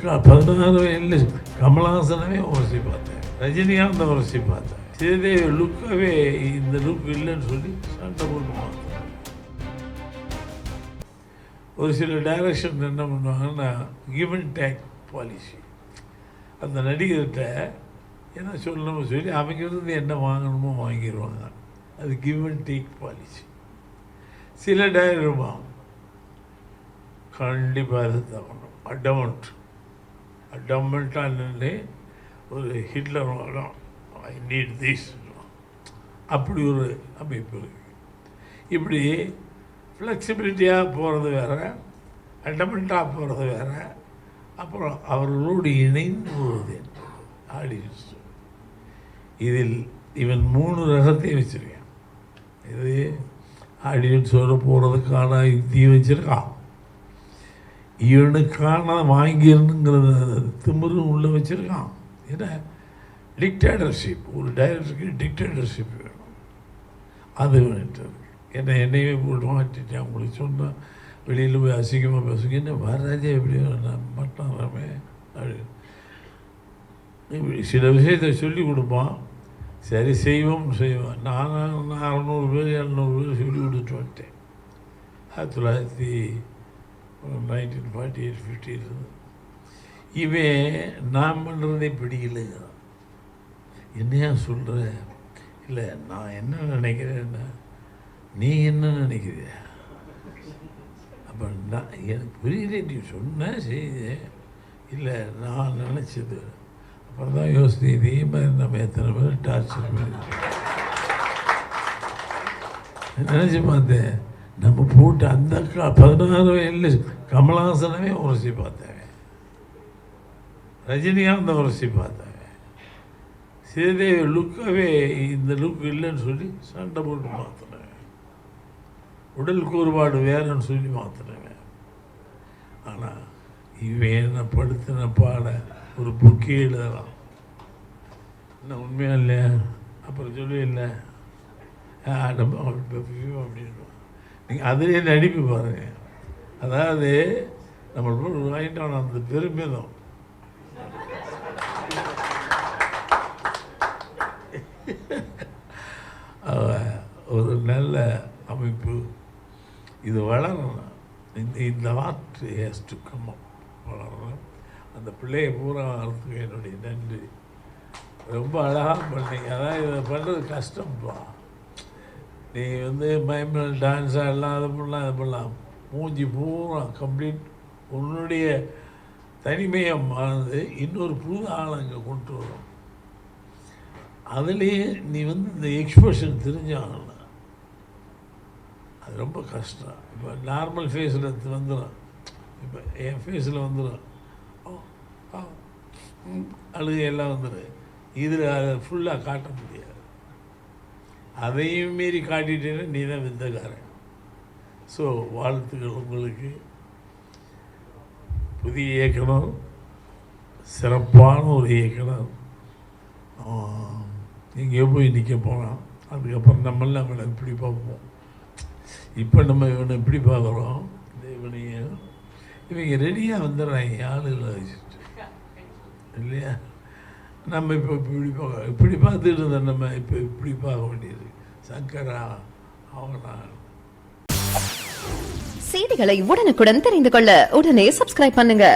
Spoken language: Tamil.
16 வயதில் கமலஹாசனவே உரசி பார்த்தேன், ரஜினிகாந்த் உரசி பார்த்தேன். ஸ்ரீதேவி லுக்கவே இந்த லுக் இல்லைன்னு சொல்லி சண்டை போட்டு பார்த்தேன். ஒரு சில டைரக்ஷன் என்ன பண்ணுவாங்கன்னா கிவ் அண்ட் டேக் பாலிசி. அந்த நடிகர்கிட்ட என்ன சொல்லணுமோ சொல்லி அவங்க என்ன வாங்கணுமோ வாங்கிடுவாங்க. அது கிவ் அண்ட் டேக் பாலிசி. சில டைரக்டருமா கண்டிப்பாக அது தரணும், அடமெண்ட்டாக நின்று ஒரு ஹிட்லர் வரும், ஐ நீட் திஸ், அப்படி ஒரு அமைப்பு இருக்குது. இப்படி ஃப்ளெக்சிபிலிட்டியாக போகிறது வேறு, அடமெண்ட்டாக போகிறது வேறு, அப்புறம் அவர்களோடு இணைந்து போவது ஆடியன்ஸ். இதில் இவன் 3 ரகத்தை வச்சுருக்கான். இது ஆடியன்ஸோடு போகிறதுக்கான யுக்தியை வச்சுருக்கான், இவனுக்கான வாங்கிடணுங்கிறத திமிரு உள்ளே வச்சுருக்கான். ஏன்னா டிக்டேட்டர்ஷிப், ஒரு டைரக்டருக்கு டிக்டேட்டர்ஷிப் வேணும், அது வேணுட்டு. என்னையே போட்டு மாட்டிட்டேன். உங்களுக்கு சொன்னால் வெளியில் போய் அசிங்கமாக பேசுங்க, என்ன வராஜே எப்படி மாட்டாமே அப்படி சில விஷயத்தை சொல்லி கொடுப்பான். சரி செய்வோம். நான் 600 பேர் 700 பேர் சொல்லி கொடுத்துட்டு வந்துட்டேன். 1948-50 இவன் நான் பண்ணுறதே பிடிக்கலைங்கிறான். என்னையா சொல்கிற? இல்லை, நான் என்ன நினைக்கிறேன்னா நீ என்ன நினைக்கிறிய? அப்போ நான் எனக்கு புரியல, நீ சொன்ன செய்தி இல்லை நான் நினச்சது. அப்புறம் தான் யோசித்து இதே மாதிரி நம்ம எத்தனை பேர் டார்ச்சர் பண்ணி நினச்சி பார்த்தேன். நம்ம போட்டு அந்த 16 வயதில் கமலஹாசனவே உரசி பார்த்தேன், ரஜினிகாந்த் உரசி பார்த்தேன். ஸ்ரீதேவி லுக்கவே இந்த லுக் இல்லைன்னு சொல்லி சண்டை போட்டு மாற்றினேன். உடல் கூறுபாடு வேறுன்னு சொல்லி மாற்றினேன். ஆனால் இவன் என்ன படுத்தின பாட ஒரு புக்கே எழுதலாம். என்ன உண்மையா இல்லையா? அப்புறம் சொல்லுவில்லை அப்படின்னு நீங்கள் அதிலே நடிப்பு பாருங்கள். அதாவது நம்ம வாங்கிட்டோம் அந்த பெருமிதம். ஒரு நல்ல அமைப்பு இது வளரணும். இந்த art has to come up, வளரணும். அந்த பிள்ளையை பூரா வளர்த்துக்கு என்னுடைய நன்றி. ரொம்ப அழகாக பண்ணீங்க. அதான் இதை பண்ணுறது கஷ்டம்ப்பா. நீ பயமில் டான்ஸ் ஆடலாம், அதை பண்ணலாம், மூஞ்சி பூரா கம்ப்ளீட் உன்னுடைய தனிமையை மறந்து இன்னொரு புது ஆளை அங்கே கொண்டு வரும். அதுலேயே நீ இந்த எக்ஸ்பிரஷன் தெரிஞ்சாகணும். அது ரொம்ப கஷ்டம். இப்போ நார்மல் ஃபேஸில் வந்துடும், இப்போ என் ஃபேஸில் வந்துடும், அழுகையெல்லாம் வந்துடும். இதில் அதை ஃபுல்லாக காட்ட முடியாது. அதையும் மீறி காட்டிட்டேன்னா நீ தான் விந்தக்காரன். ஸோ வாழ்த்துக்கள் உங்களுக்கு. புதிய இயக்குனர், சிறப்பான ஒரு இயக்குனர். எங்கேயோ போய் நிற்க போனான். அதுக்கப்புறம் நம்மளாம் இவனை இப்படி பார்ப்போம். இப்போ நம்ம இவனை இப்படி பார்க்குறோம். இவங்க ரெடியாக வந்துடுறாங்க ஆளுகளை வச்சுட்டு இல்லையா? நம்ம இப்போ இப்படி பார்த்துட்டு இருந்தோம். நம்ம இப்போ இப்படி பார்க்க வேண்டியது. சங்கரா அவனா. செய்திகளை உடனுக்குடன் தெரிந்து கொள்ள உடனே சப்ஸ்கிரைப் பண்ணுங்க.